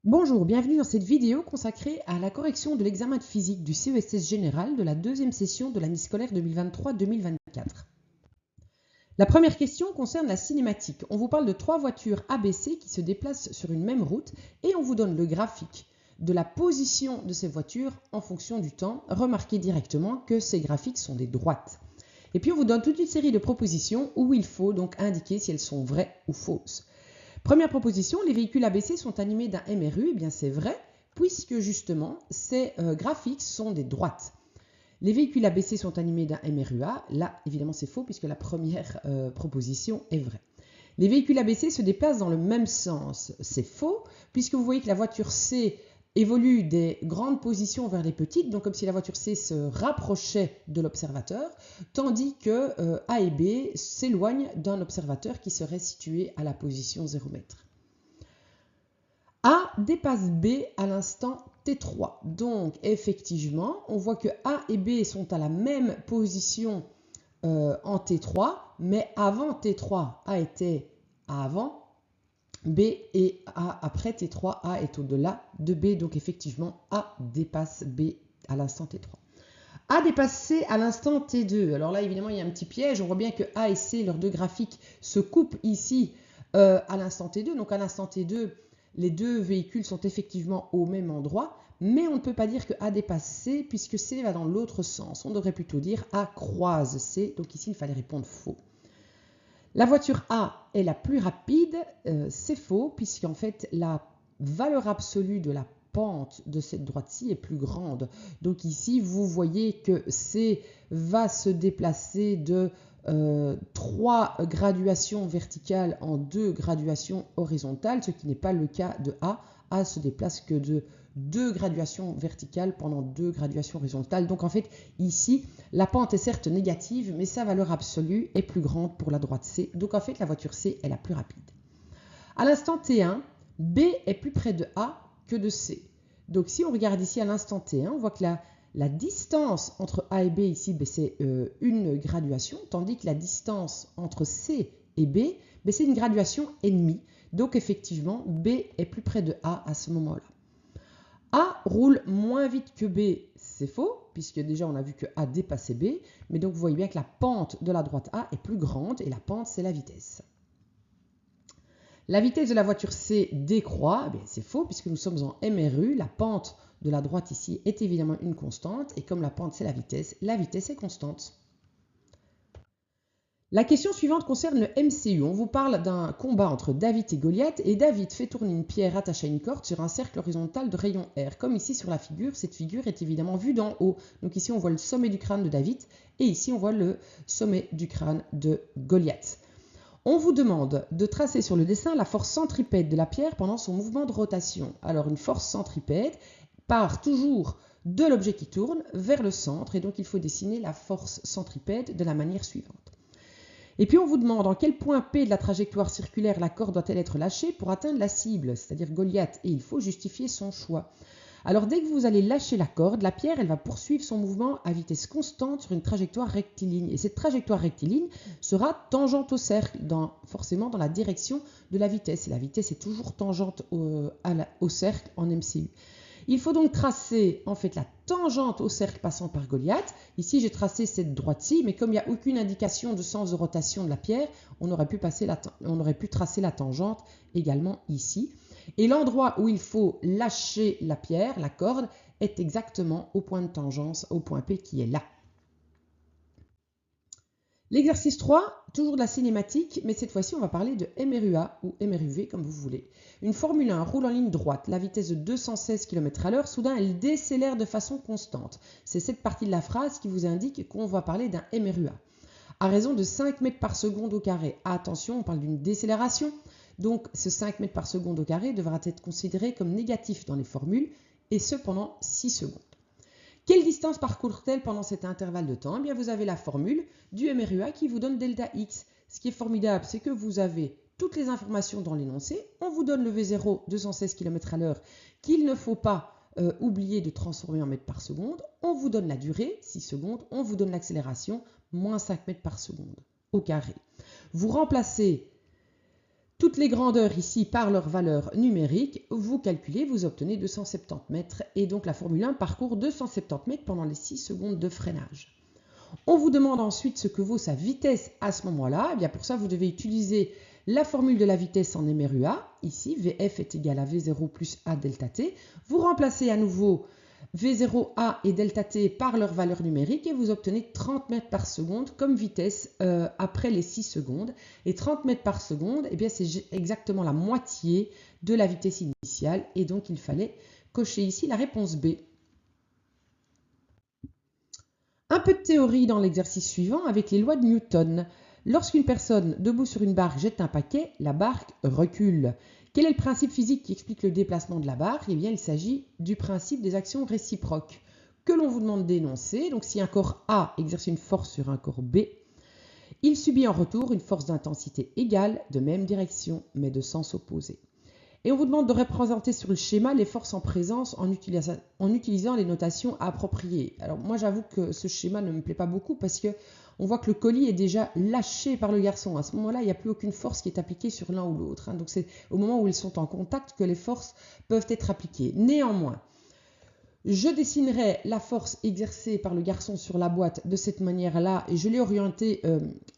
Bonjour, bienvenue dans cette vidéo consacrée à la correction de l'examen de physique du CESS général de la deuxième session de l'année scolaire 2023-2024. La première question concerne la cinématique. On vous parle de 3 voitures ABC qui se déplacent sur une même route et on vous donne le graphique de la position de ces voitures en fonction du temps. Remarquez directement que ces graphiques sont des droites. Et puis on vous donne toute une série de propositions où il faut donc indiquer si elles sont vraies ou fausses. Première proposition, les véhicules ABC sont animés d'un MRU. Eh bien, c'est vrai, puisque justement, ces graphiques sont des droites. Les véhicules ABC sont animés d'un MRUA. Là, évidemment, c'est faux, puisque la première proposition est vraie. Les véhicules ABC se déplacent dans le même sens. C'est faux, puisque vous voyez que la voiture C évolue des grandes positions vers les petites, donc comme si la voiture C se rapprochait de l'observateur, tandis que A et B s'éloignent d'un observateur qui serait situé à la position 0 m. A dépasse B à l'instant T3. Donc effectivement, on voit que A et B sont à la même position en T3, mais avant T3, A était avant B et A après T3, A est au-delà de B, donc effectivement A dépasse B à l'instant T3. A dépasse C à l'instant T2. Alors là, évidemment, il y a un petit piège. On voit bien que A et C, leurs deux graphiques, se coupent ici à l'instant T2. Donc à l'instant T2, les deux véhicules sont effectivement au même endroit, mais on ne peut pas dire que A dépasse C, puisque C va dans l'autre sens. On devrait plutôt dire A croise C. Donc ici, il fallait répondre faux. La voiture A est la plus rapide, c'est faux, puisqu'en fait, la valeur absolue de la pente de cette droite-ci est plus grande. Donc ici, vous voyez que C va se déplacer de 3 graduations verticales en 2 graduations horizontales, ce qui n'est pas le cas de A. A se déplace que de 2 graduations verticales pendant 2 graduations horizontales. Donc en fait, ici, la pente est certes négative, mais sa valeur absolue est plus grande pour la droite C. Donc en fait, la voiture C est la plus rapide. À l'instant T1, B est plus près de A que de C. Donc si on regarde ici à l'instant T1, on voit que la distance entre A et B ici, c'est une graduation, tandis que la distance entre C et B, c'est une graduation et demie. Donc effectivement, B est plus près de A à ce moment-là. A roule moins vite que B, c'est faux, puisque déjà on a vu que A dépassait B, mais donc vous voyez bien que la pente de la droite A est plus grande, et la pente c'est la vitesse. La vitesse de la voiture C décroît, c'est faux, puisque nous sommes en MRU, la pente de la droite ici est évidemment une constante, et comme la pente c'est la vitesse est constante. La question suivante concerne le MCU. On vous parle d'un combat entre David et Goliath et David fait tourner une pierre attachée à une corde sur un cercle horizontal de rayon R. Comme ici sur la figure, cette figure est évidemment vue d'en haut. Donc ici on voit le sommet du crâne de David et ici on voit le sommet du crâne de Goliath. On vous demande de tracer sur le dessin la force centripète de la pierre pendant son mouvement de rotation. Alors une force centripète part toujours de l'objet qui tourne vers le centre et donc il faut dessiner la force centripète de la manière suivante. Et puis on vous demande en quel point P de la trajectoire circulaire la corde doit-elle être lâchée pour atteindre la cible, c'est-à-dire Goliath, et il faut justifier son choix. Alors dès que vous allez lâcher la corde, la pierre elle va poursuivre son mouvement à vitesse constante sur une trajectoire rectiligne. Et cette trajectoire rectiligne sera tangente au cercle, forcément dans la direction de la vitesse. Et la vitesse est toujours tangente au cercle en MCU. Il faut donc tracer en fait la tangente au cercle passant par Goliath. Ici, j'ai tracé cette droite-ci, mais comme il n'y a aucune indication de sens de rotation de la pierre, on aurait pu tracer la tangente également ici. Et l'endroit où il faut lâcher la pierre, la corde, est exactement au point de tangence, au point P qui est là. L'exercice 3, toujours de la cinématique, mais cette fois-ci, on va parler de MRUA ou MRUV, comme vous voulez. Une Formule 1 roule en ligne droite, la vitesse de 216 km/h, soudain elle décélère de façon constante. C'est cette partie de la phrase qui vous indique qu'on va parler d'un MRUA. À raison de 5 mètres par seconde au carré. Attention, on parle d'une décélération, donc ce 5 mètres par seconde au carré devra être considéré comme négatif dans les formules, et ce pendant 6 secondes. Quelle distance parcourt-elle pendant cet intervalle de temps? Eh bien, vous avez la formule du MRUA qui vous donne delta x. Ce qui est formidable, c'est que vous avez toutes les informations dans l'énoncé. On vous donne le V0, 216 km/h, qu'il ne faut pas oublier de transformer en mètres par seconde. On vous donne la durée, 6 secondes. On vous donne l'accélération, moins 5 mètres par seconde au carré. Vous remplacez Toutes les grandeurs ici par leur valeur numérique, vous calculez, vous obtenez 270 mètres et donc la Formule 1 parcourt 270 mètres pendant les 6 secondes de freinage. On vous demande ensuite ce que vaut sa vitesse à ce moment-là. Et bien pour ça, vous devez utiliser la formule de la vitesse en MRUA. Ici, VF est égal à V0 plus A delta T. Vous remplacez à nouveau V0A et delta T par leur valeur numérique et vous obtenez 30 mètres par seconde comme vitesse après les 6 secondes. Et 30 mètres par seconde, eh bien c'est exactement la moitié de la vitesse initiale et donc il fallait cocher ici la réponse B. Un peu de théorie dans l'exercice suivant avec les lois de Newton. Lorsqu'une personne debout sur une barque jette un paquet, la barque recule. Quel est le principe physique qui explique le déplacement de la barque? Eh bien, il s'agit du principe des actions réciproques que l'on vous demande d'énoncer. Donc, si un corps A exerce une force sur un corps B, il subit en retour une force d'intensité égale, de même direction, mais de sens opposé. Et on vous demande de représenter sur le schéma les forces en présence en utilisant les notations appropriées. Alors moi j'avoue que ce schéma ne me plaît pas beaucoup parce que on voit que le colis est déjà lâché par le garçon. À ce moment-là, il n'y a plus aucune force qui est appliquée sur l'un ou l'autre. Donc c'est au moment où ils sont en contact que les forces peuvent être appliquées. Néanmoins, je dessinerai la force exercée par le garçon sur la boîte de cette manière-là et je l'ai orientée,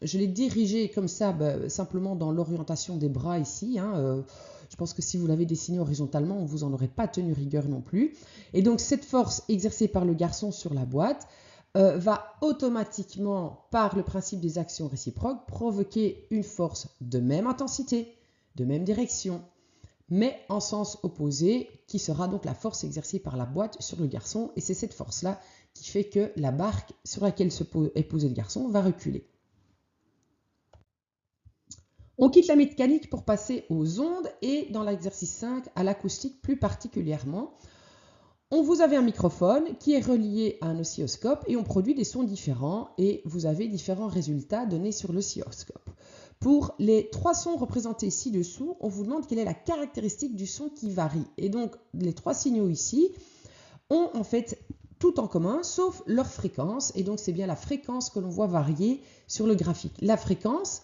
je l'ai dirigée comme ça, simplement dans l'orientation des bras ici. Je pense que si vous l'avez dessiné horizontalement, on ne vous en aurait pas tenu rigueur non plus. Et donc cette force exercée par le garçon sur la boîte va automatiquement, par le principe des actions réciproques, provoquer une force de même intensité, de même direction, mais en sens opposé, qui sera donc la force exercée par la boîte sur le garçon. Et c'est cette force-là qui fait que la barque sur laquelle est posé le garçon va reculer. On quitte la mécanique pour passer aux ondes et dans l'exercice 5 à l'acoustique plus particulièrement. Vous avez un microphone qui est relié à un oscilloscope et on produit des sons différents et vous avez différents résultats donnés sur l'oscilloscope. Pour les 3 sons représentés ci-dessous, on vous demande quelle est la caractéristique du son qui varie. Et donc les 3 signaux ici ont en fait tout en commun sauf leur fréquence et donc c'est bien la fréquence que l'on voit varier sur le graphique. La fréquence,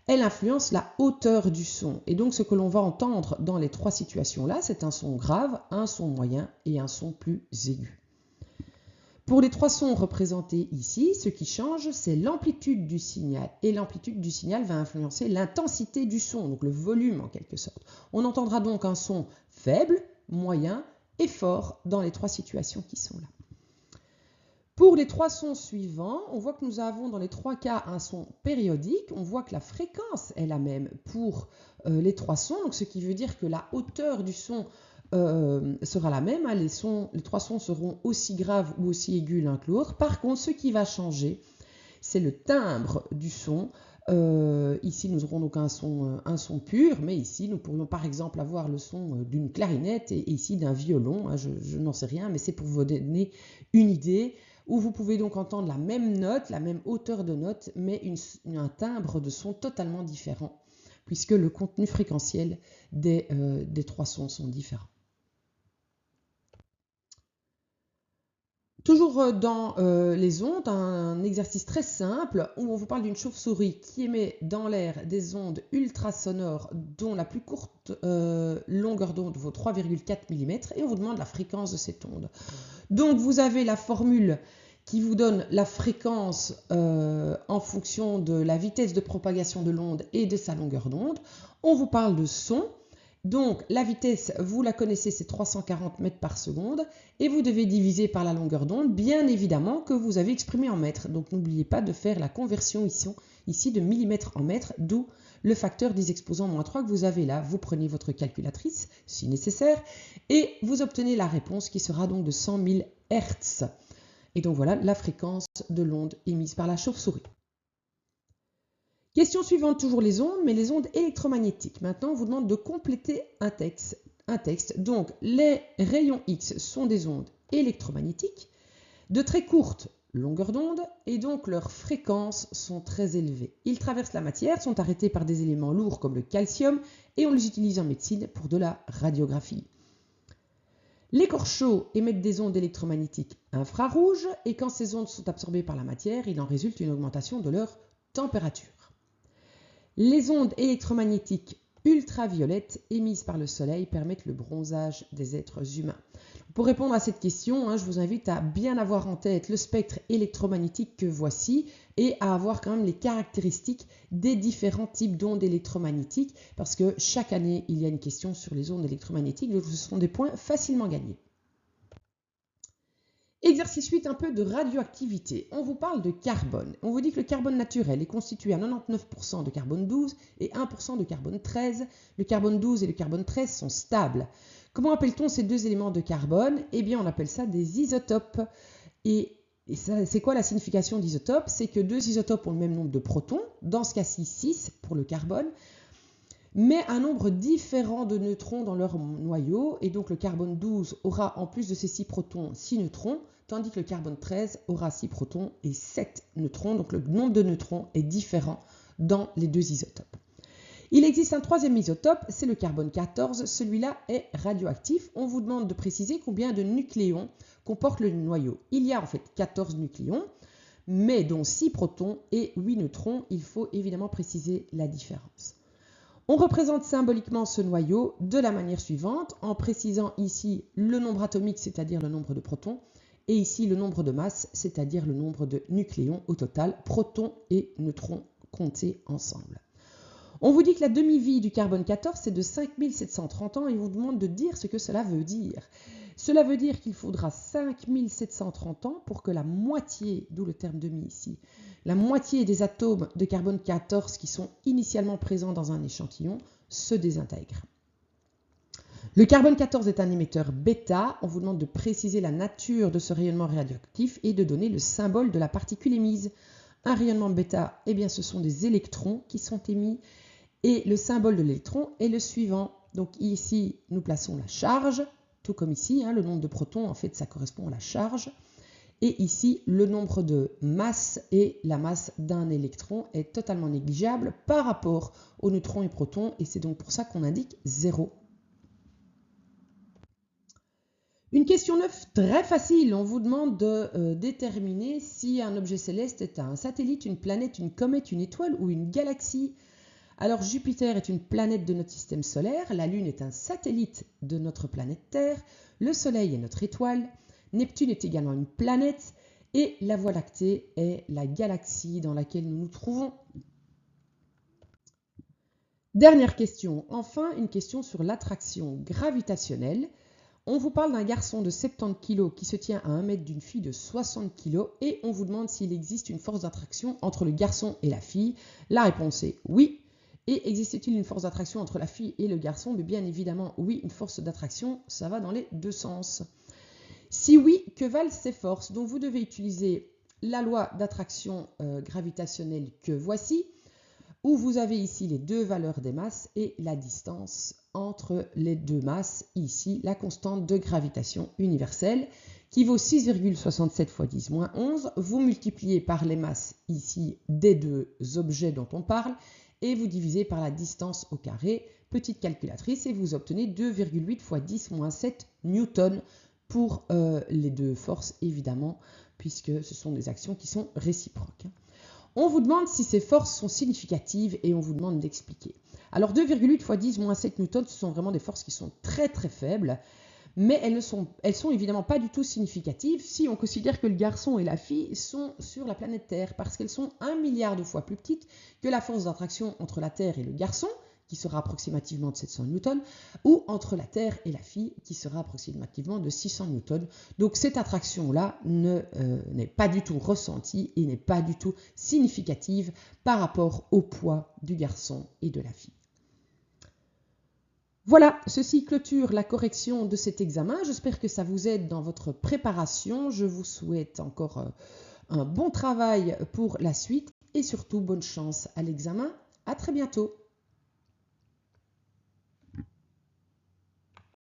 elle influence la hauteur du son. Et donc, ce que l'on va entendre dans les 3 situations-là, c'est un son grave, un son moyen et un son plus aigu. Pour les 3 sons représentés ici, ce qui change, c'est l'amplitude du signal. Et l'amplitude du signal va influencer l'intensité du son, donc le volume en quelque sorte. On entendra donc un son faible, moyen et fort dans les 3 situations qui sont là. Pour les 3 sons suivants, on voit que nous avons dans les 3 cas un son périodique. On voit que la fréquence est la même pour les 3 sons, donc ce qui veut dire que la hauteur du son sera la même. Les 3 sons seront aussi graves ou aussi aigus l'un que l'autre. Par contre, ce qui va changer, c'est le timbre du son. Ici, nous aurons donc un son pur, mais ici, nous pourrions par exemple avoir le son d'une clarinette et ici d'un violon. Je n'en sais rien, mais c'est pour vous donner une idée où vous pouvez donc entendre la même note, la même hauteur de note, mais un timbre de son totalement différent, puisque le contenu fréquentiel des 3 sons sont différents. Toujours dans les ondes, un exercice très simple où on vous parle d'une chauve-souris qui émet dans l'air des ondes ultrasonores dont la plus courte longueur d'onde vaut 3,4 mm et on vous demande la fréquence de cette onde. Donc vous avez la formule qui vous donne la fréquence en fonction de la vitesse de propagation de l'onde et de sa longueur d'onde. On vous parle de son. Donc la vitesse, vous la connaissez, c'est 340 mètres par seconde et vous devez diviser par la longueur d'onde, bien évidemment, que vous avez exprimé en mètres. Donc n'oubliez pas de faire la conversion ici de millimètres en mètres, d'où le facteur 10 exposant moins 3 que vous avez là. Vous prenez votre calculatrice, si nécessaire, et vous obtenez la réponse qui sera donc de 100 000 Hz. Et donc voilà la fréquence de l'onde émise par la chauve-souris. Question suivante, toujours les ondes, mais les ondes électromagnétiques. Maintenant, on vous demande de compléter un texte. Donc, les rayons X sont des ondes électromagnétiques de très courte longueur d'onde et donc leurs fréquences sont très élevées. Ils traversent la matière, sont arrêtés par des éléments lourds comme le calcium et on les utilise en médecine pour de la radiographie. Les corps chauds émettent des ondes électromagnétiques infrarouges et quand ces ondes sont absorbées par la matière, il en résulte une augmentation de leur température. Les ondes électromagnétiques ultraviolettes émises par le soleil permettent le bronzage des êtres humains. Pour répondre à cette question, je vous invite à bien avoir en tête le spectre électromagnétique que voici et à avoir quand même les caractéristiques des différents types d'ondes électromagnétiques parce que chaque année, il y a une question sur les ondes électromagnétiques, donc ce sont des points facilement gagnés. Exercice 8, un peu de radioactivité. On vous parle de carbone. On vous dit que le carbone naturel est constitué à 99% de carbone 12 et 1% de carbone 13. Le carbone 12 et le carbone 13 sont stables. Comment appelle-t-on ces deux éléments de carbone? Eh bien, on appelle ça des isotopes. Et c'est quoi la signification d'isotope? C'est que deux isotopes ont le même nombre de protons, dans ce cas-ci 6 pour le carbone, mais un nombre différent de neutrons dans leur noyau. Et donc le carbone 12 aura en plus de ces 6 protons 6 neutrons, tandis que le carbone 13 aura 6 protons et 7 neutrons. Donc le nombre de neutrons est différent dans les deux isotopes. Il existe un troisième isotope, c'est le carbone 14. Celui-là est radioactif. On vous demande de préciser combien de nucléons comporte le noyau. Il y a en fait 14 nucléons, mais dont 6 protons et 8 neutrons. Il faut évidemment préciser la différence. On représente symboliquement ce noyau de la manière suivante, en précisant ici le nombre atomique, c'est-à-dire le nombre de protons, et ici le nombre de masses, c'est-à-dire le nombre de nucléons au total, protons et neutrons comptés ensemble. On vous dit que la demi-vie du carbone 14, c'est de 5730 ans et on vous demande de dire ce que cela veut dire. Cela veut dire qu'il faudra 5730 ans pour que la moitié, d'où le terme demi ici, la moitié des atomes de carbone 14 qui sont initialement présents dans un échantillon se désintègrent. Le carbone 14 est un émetteur bêta. On vous demande de préciser la nature de ce rayonnement radioactif et de donner le symbole de la particule émise. Un rayonnement bêta, eh bien, ce sont des électrons qui sont émis. Et le symbole de l'électron est le suivant. Donc ici, nous plaçons la charge, tout comme ici, le nombre de protons, en fait, ça correspond à la charge. Et ici, le nombre de masses et la masse d'un électron est totalement négligeable par rapport aux neutrons et protons. Et c'est donc pour ça qu'on indique 0. Une question 9, très facile. On vous demande de déterminer si un objet céleste est un satellite, une planète, une comète, une étoile ou une galaxie. Alors Jupiter est une planète de notre système solaire, la Lune est un satellite de notre planète Terre, le Soleil est notre étoile, Neptune est également une planète et la Voie lactée est la galaxie dans laquelle nous nous trouvons. Dernière question, enfin une question sur l'attraction gravitationnelle. On vous parle d'un garçon de 70 kg qui se tient à 1 mètre d'une fille de 60 kg et on vous demande s'il existe une force d'attraction entre le garçon et la fille. La réponse est oui. Et existe-t-il une force d'attraction entre la fille et le garçon? Mais bien évidemment, oui, une force d'attraction, ça va dans les deux sens. Si oui, que valent ces forces? Donc vous devez utiliser la loi d'attraction gravitationnelle que voici, où vous avez ici les deux valeurs des masses et la distance entre les deux masses, ici la constante de gravitation universelle, qui vaut 6,67 fois 10 moins 11. Vous multipliez par les masses ici des deux objets dont on parle, et vous divisez par la distance au carré, petite calculatrice, et vous obtenez 2,8 fois 10 moins 7 newtons pour les deux forces, évidemment, puisque ce sont des actions qui sont réciproques. On vous demande si ces forces sont significatives et on vous demande d'expliquer. Alors 2,8 fois 10 moins 7 newtons, ce sont vraiment des forces qui sont très très faibles, mais elles sont évidemment pas du tout significatives si on considère que le garçon et la fille sont sur la planète Terre, parce qu'elles sont 1 milliard de fois plus petites que la force d'attraction entre la Terre et le garçon, qui sera approximativement de 700 newtons, ou entre la Terre et la fille, qui sera approximativement de 600 newtons. Donc cette attraction-là n'est pas du tout ressentie et n'est pas du tout significative par rapport au poids du garçon et de la fille. Voilà, ceci clôture la correction de cet examen. J'espère que ça vous aide dans votre préparation. Je vous souhaite encore un bon travail pour la suite et surtout bonne chance à l'examen. À très bientôt.